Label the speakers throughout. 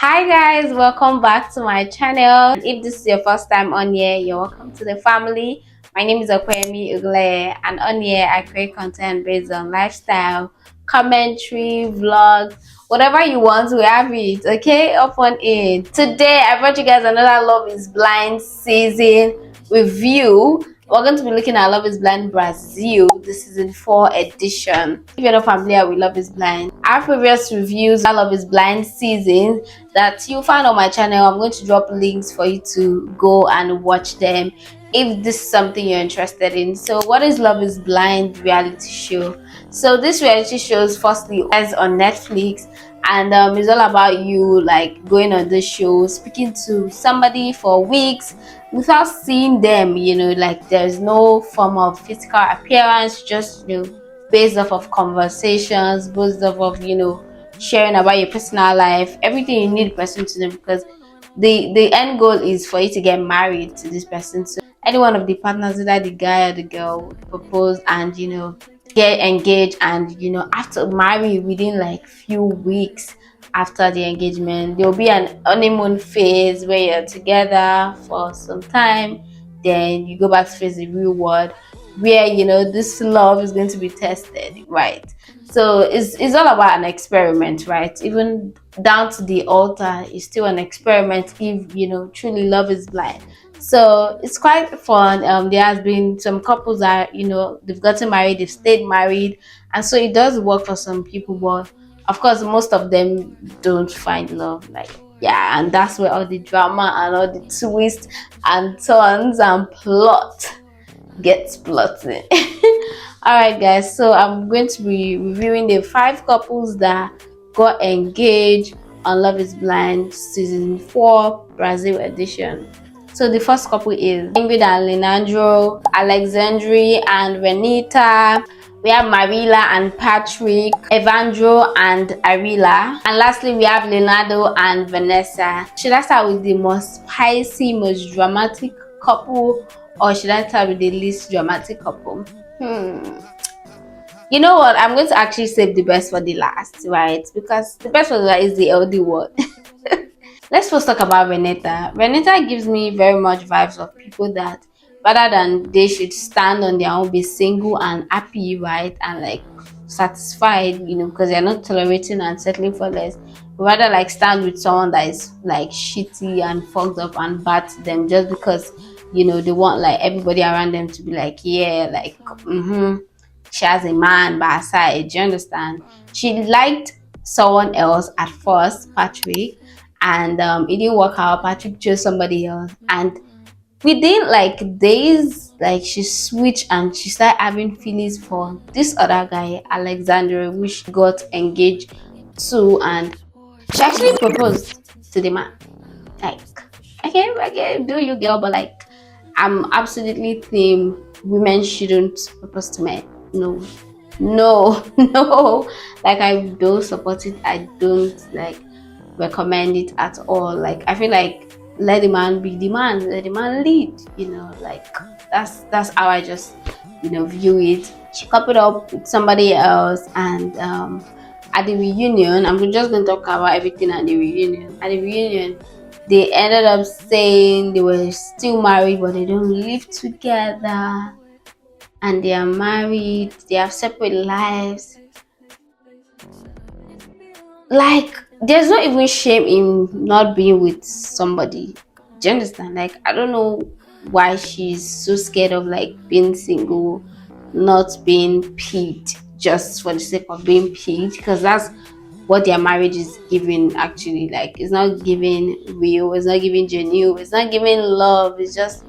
Speaker 1: Hi guys, welcome back to my channel. If this is your first time on here, you're welcome to the family. My name is Okwemi Ugle, and on here I create content based on lifestyle, commentary, vlog, whatever you want, we have it. Okay, up on it. Today I brought you guys another Love is Blind season review. We're going to be looking at Love is Blind Brazil, the season 4 edition. If you're not familiar with Love is Blind, our previous reviews of Love is Blind season that you'll find on my channel. I'm going to drop links for you to go and watch them if this is something you're interested in. So what is Love is Blind reality show? So this reality show is firstly is on Netflix, and it's all about you like going on the show, speaking to somebody for weeks without seeing them, like there's no form of physical appearance, just based off of conversations, based off of sharing about your personal life, everything you need the person to know, because the end goal is for you to get married to this person. So any one of the partners, either the guy or the girl, would propose and get engaged, and after marry within like few weeks after the engagement. There will be an honeymoon phase where you're together for some time, then you go back to face the real world where this love is going to be tested, right? So it's all about an experiment, right? Even down to the altar is still an experiment if truly love is blind. So it's quite fun. There has been some couples that they've gotten married, they've stayed married, and so it does work for some people, but of course most of them don't find love, like, yeah, and that's where all the drama and all the twists and turns and plot gets plotting. All right guys, so I'm going to be reviewing the 5 couples that got engaged on Love is Blind season 4 Brazil edition. So the first couple is Ingrid and Leandro, Alexandre and Renata. We have Mariela and Patrick, Evandro and Ariella, and lastly we have Leonardo and Vanessa. Should I start with the most spicy, most dramatic couple, or should I start with the least dramatic couple? You know what? I'm going to actually save the best for the last, right? Because the best for the last is the LD one. Let's first talk about Renata. Renata gives me very much vibes of people that rather than they should stand on their own, be single and happy, right? And like satisfied, because they're not tolerating and settling for less. Rather like stand with someone that is like shitty and fucked up and bad to them just because they want like everybody around them to be like, yeah, like she has a man by her side. Do you understand? She liked someone else at first, Patrick, and it didn't work out. Patrick chose somebody else, and within like days, like she switched and she started having feelings for this other guy, Alexandre, which got engaged to, and she actually proposed to the man. Like, okay, do you, girl, but like, I'm absolutely team women shouldn't propose to men. No, no, no. Like, I don't support it. I don't like recommend it at all. Like, I feel like let the man be the man, let the man lead. Like that's how I just view it. She coupled up with somebody else, and at the reunion, I'm just going to talk about everything at the reunion. At the reunion, they ended up saying they were still married, but they don't live together, and they are married. They have separate lives. Like, there's not even shame in not being with somebody. Do you understand? Like, I don't know why she's so scared of like being single, not being picked just for the sake of being picked, because that's what their marriage is giving. Actually, like, it's not giving real, it's not giving genuine, it's not giving love, it's just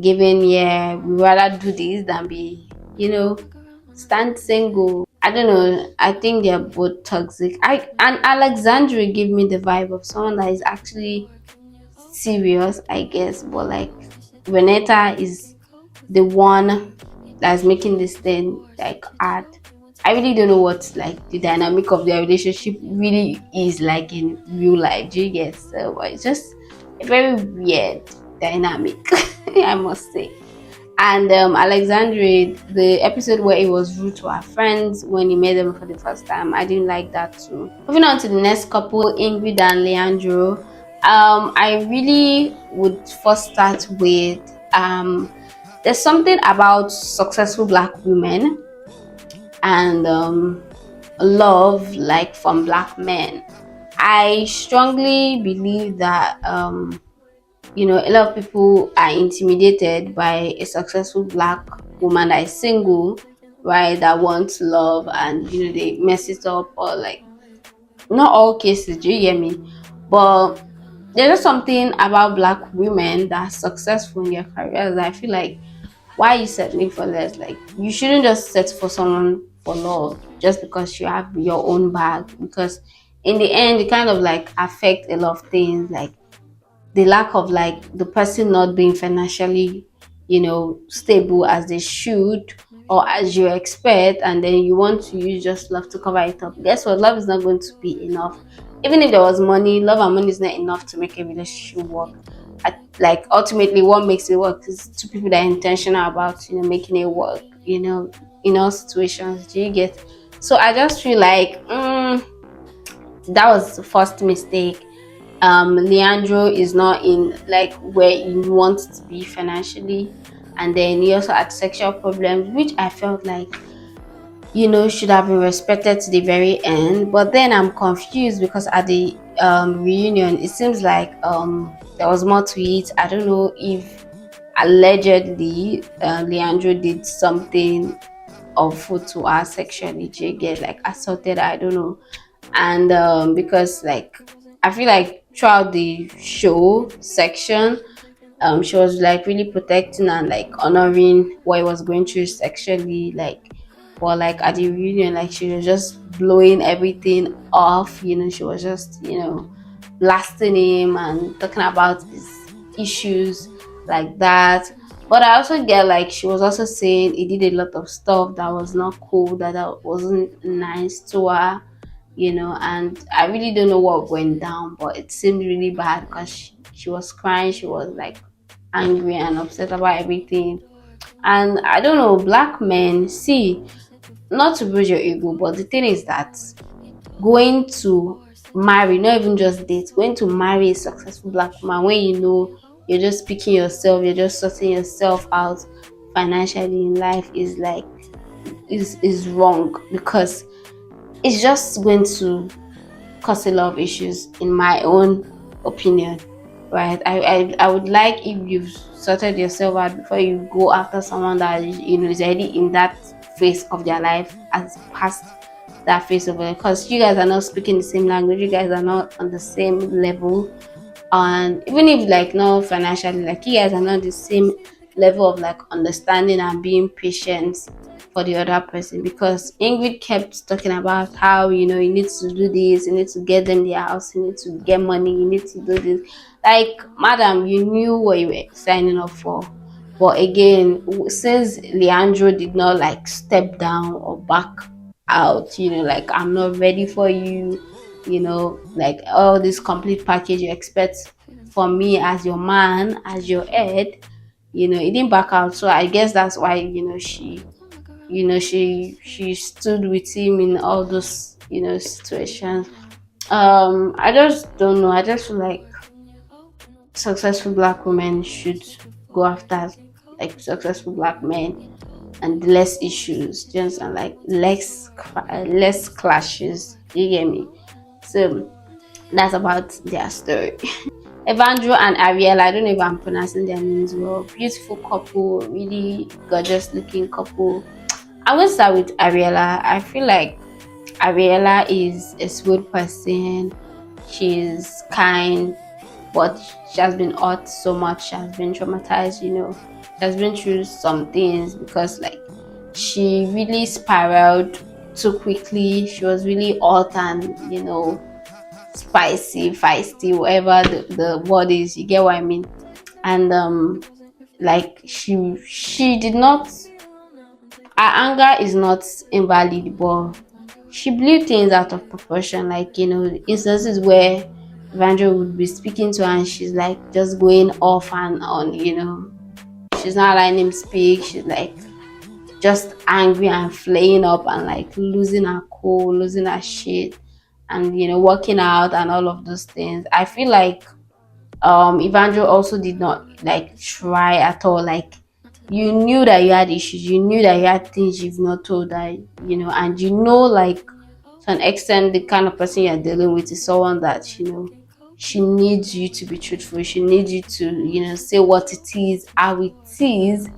Speaker 1: giving, yeah, we rather do this than be stand single. I don't know. I think they're both toxic. And Alexandre gave me the vibe of someone that is actually serious, I guess. But like, Renata is the one that's making this thing like hard. I really don't know what like the dynamic of their relationship really is like in real life. Do you get? So it's just a very weird dynamic, I must say. And Alexandre, the episode where he was rude to our friends when he met them for the first time, I didn't like that too. Moving on to the next couple, Ingrid and Leandro. I really would first start with there's something about successful black women and love like from black men. I strongly believe that a lot of people are intimidated by a successful black woman that is single, right, that wants love, and they mess it up, or like, not all cases, do you get me? But there's just something about black women that are successful in their careers that I feel like, why are you settling for less? Like, you shouldn't just settle for someone for love just because you have your own bag, because in the end it kind of like affect a lot of things, like the lack of like the person not being financially stable as they should or as you expect, and then you want to use just love to cover it up. Guess what? Love is not going to be enough. Even if there was money, love and money is not enough to make a relationship work. Like, ultimately what makes it work is two people that are intentional about making it work, in all situations. Do you get? So I just feel like that was the first mistake. Leandro is not in like where you want to be financially, and then he also had sexual problems, which I felt like should have been respected to the very end. But then I'm confused because at the reunion it seems like there was more to it. I don't know if allegedly Leandro did something awful to her sexually, get like assaulted her, I don't know. And because like I feel like throughout the show section, she was like really protecting and like honoring what he was going through sexually, like, but like at the reunion, like she was just blowing everything off. She was just blasting him and talking about his issues like that. But I also get like she was also saying he did a lot of stuff that was not cool, that wasn't nice to her, and I really don't know what went down, but it seemed really bad because she was crying, she was like angry and upset about everything. And I don't know, black men, see, not to bruise your ego, but the thing is that going to marry, not even just date, going to marry a successful black woman when you're just picking yourself, you're just sorting yourself out financially in life, is like is wrong, because it's just going to cause a lot of issues, in my own opinion, right? I would like if you've sorted yourself out before you go after someone that is already in that phase of their life, as past that phase of it, because you guys are not speaking the same language, you guys are not on the same level, and even if like not financially, like you guys are not the same level of like understanding and being patient for the other person. Because Ingrid kept talking about how you need to do this, you need to get them their house, you need to get money, you need to do this. Like, madam, you knew what you were signing up for. But again, since Leandro did not like step down or back out, like, I'm not ready for you, like all this complete package you expect from me as your man, as your head, it didn't back out. So I guess that's why she stood with him in all those situations. I just don't know, I just feel like successful black women should go after like successful black men, and less issues, just like less clashes, you get me? So that's about their story. Evandro and Ariella, I don't know if I'm pronouncing their names well. Beautiful couple, really gorgeous looking couple. I will start with Ariella. I feel like Ariella is a sweet person. She's kind, but she has been hurt so much. She has been traumatized, She has been through some things, because like she really spiraled too quickly. She was really hot and spicy, feisty, whatever the word is, you get what I mean? And like she did not, her anger is not invalid, but she blew things out of proportion. Like, instances where Evandro would be speaking to her and she's like just going off and on, she's not letting him speak. She's like just angry and flaying up and like losing her cool, losing her shit, and working out and all of those things. I feel like Evandro also did not like try at all. Like, you knew that you had issues, you knew that you had things you've not told her, and like to an extent the kind of person you're dealing with is someone that she needs you to be truthful. She needs you to say what it is, how it is,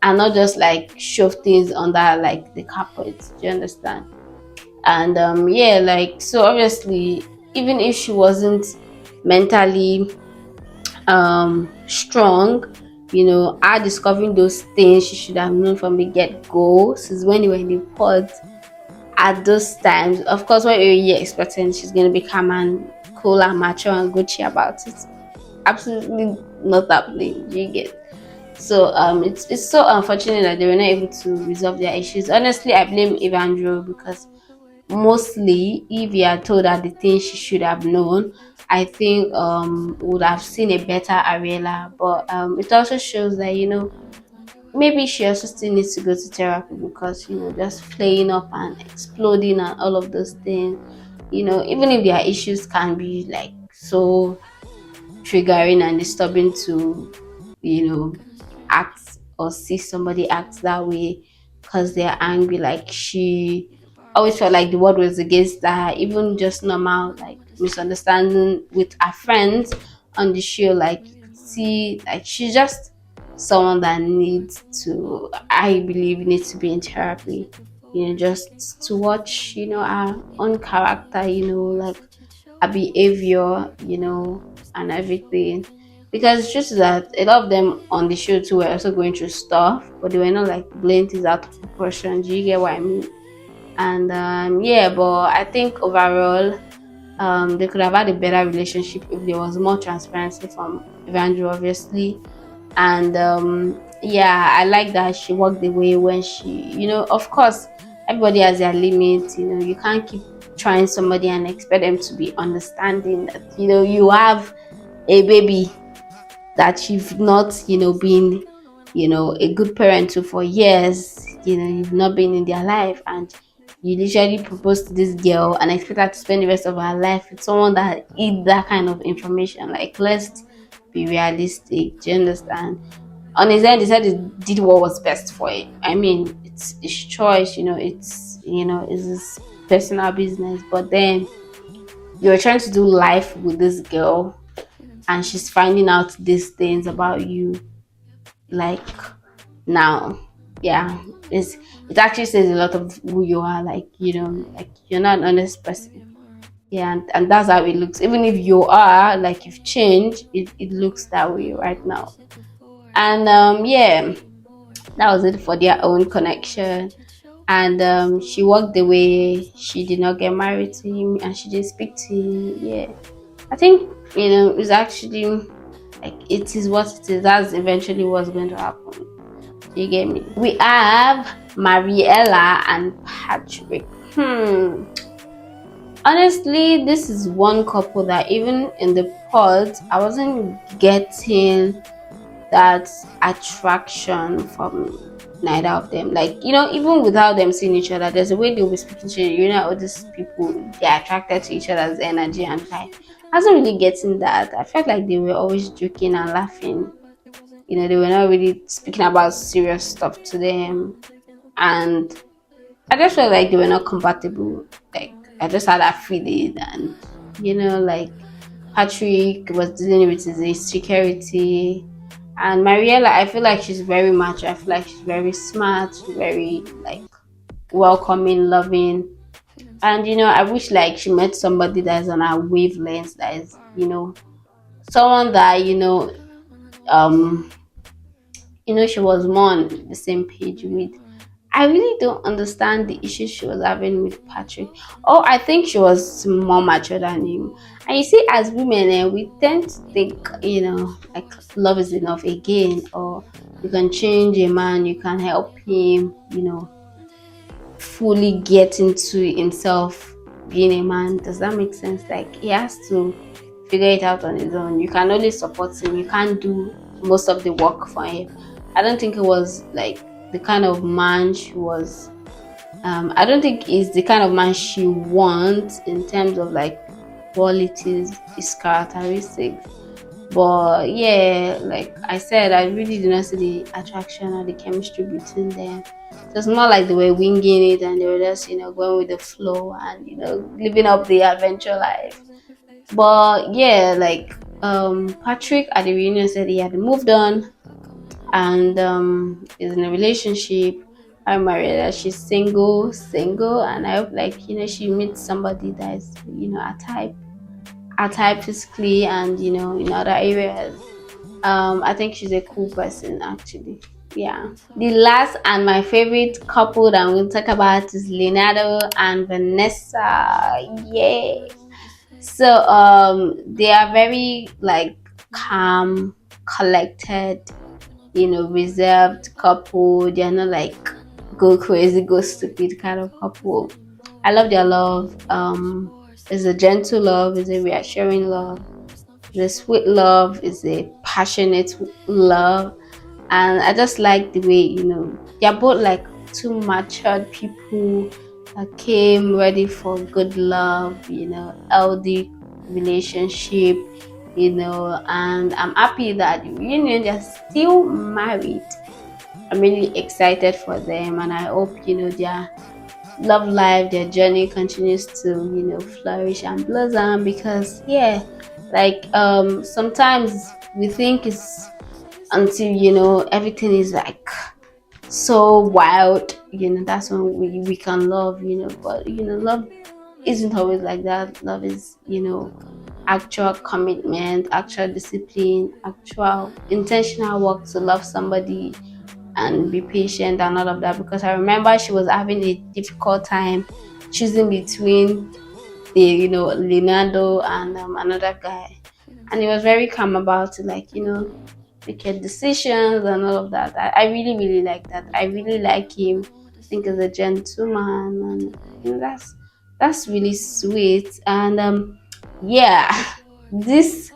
Speaker 1: and not just like shove things under like the carpet. Do you understand? And yeah, like, so obviously, even if she wasn't mentally strong, are discovering those things she should have known from the get-go since when you were in the pod. At those times, of course, what you're expecting, she's going to be calm and cool and mature and Gucci about it. Absolutely not happening. You get? So it's so unfortunate that they were not able to resolve their issues. Honestly, I blame Evandro, because mostly if he had told her the things she should have known, I think would have seen a better Ariella. But it also shows that maybe she also still needs to go to therapy, because just playing up and exploding and all of those things, even if their issues can be like so triggering and disturbing to act or see somebody act that way because they're angry. Like, she always felt like the world was against her. Even just normal like misunderstanding with her friends on the show, like you could see like she's just someone that I believe needs to be in therapy, just to watch her own character, like her behavior, and everything. Because it's just that a lot of them on the show too were also going through stuff, but they were not like blowing things out of proportion. Do you get what I mean? And yeah, but I think overall they could have had a better relationship if there was more transparency from Evandro, obviously. And yeah, I like that she walked away when she, of course, everybody has their limits. You can't keep trying somebody and expect them to be understanding that you have a baby that you've not been a good parent to for years. You've not been in their life, and you literally propose to this girl and expect her to spend the rest of her life with someone that eat that kind of information. Like, let's be realistic. Do you understand? On his end, he said he did what was best for it. I mean, it's his choice. It's his personal business. But then you're trying to do life with this girl, and she's finding out these things about you, like, now. Yeah, it actually says a lot of who you are. Like, like, you're not an honest person. Yeah, and that's how it looks. Even if you are, like, you've changed, it looks that way right now. And yeah, that was it for their own connection. And she walked away. She did not get married to him, and she didn't speak to him. Yeah, I think it's actually like, it is what it is. That's eventually what's going to happen. You get me? We have Mariela and Patrick. Honestly, this is one couple that even in the pod, I wasn't getting that attraction from neither of them. Like, even without them seeing each other, there's a way they'll be speaking to you. All these people, they're attracted to each other's energy, and like, I wasn't really getting that. I felt like they were always joking and laughing. They were not really speaking about serious stuff to them, and I just felt like they were not compatible. Like, I just had that feeling. And like, Patrick was dealing with his insecurity, and Mariela, I feel like she's very mature. I feel like she's very smart, very like welcoming, loving. And I wish like she met somebody that is on her wavelength, that is someone that um she was more on the same page with. I really don't understand the issues she was having with Patrick. Oh, I think she was more mature than him. And you see, as women, we tend to think, like, love is enough again, or you can change a man, you can help him, fully get into himself being a man. Does that make sense? Like, he has to figure it out on his own. You can only support him. You can't do most of the work for him. I don't think it was like the kind of man she was. I don't think it's the kind of man she wants in terms of like qualities, his characteristics. But yeah, like I said, I really did not see the attraction or the chemistry between them. So it's more like they were winging it and they were just, going with the flow and, living up the adventure life. But yeah, like Patrick at the reunion said he had moved on and is in a relationship. I'm Mariela, she's single, and I hope like she meets somebody that is a type physically and in other areas. I think she's a cool person actually. Yeah. The last and my favorite couple that I'm going to talk about is Leonardo and Vanessa. Yeah. So they are very like calm, collected, reserved couple. They're not like go crazy, go stupid kind of couple. I love their love. It's a gentle love, it's a reassuring love, it's a sweet love, it's a passionate love. And I just like the way, they're both like two matured people that came ready for good love, healthy relationship, and I'm happy that the reunion they're still married. I'm really excited for them and I hope, their love life, their journey continues to, flourish and blossom because yeah, like sometimes we think it's until everything is like so wild, that's when we can love, but love isn't always like that. Love is, actual commitment, actual discipline, actual intentional work to love somebody and be patient and all of that. Because I remember she was having a difficult time choosing between the Leonardo and another guy, and he was very calm about it, like make decisions and all of that. I really really like that. I really like him. I think he's a gentleman, and that's really sweet. And yeah, this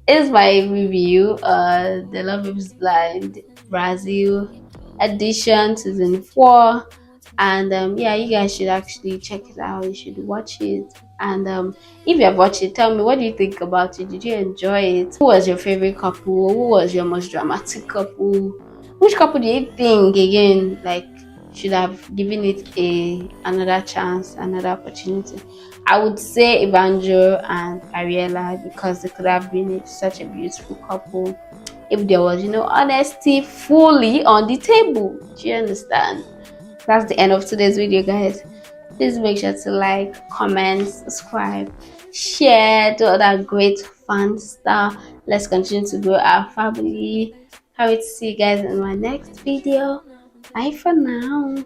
Speaker 1: is my review. The Love is Blind Brazil edition season 4. And yeah, you guys should actually check it out. You should watch it. And if you have watched it, tell me, what do you think about it? Did you enjoy it? Who was your favorite couple? Who was your most dramatic couple? Which couple do you think again like should have given it another chance, another opportunity? I would say Evandro and Ariella, because they could have been such a beautiful couple if there was, honesty fully on the table. Do you understand? That's the end of today's video, guys. Please make sure to like, comment, subscribe, share, do all that great fun stuff. Let's continue to grow our family. Can't wait to see you guys in my next video. Bye for now.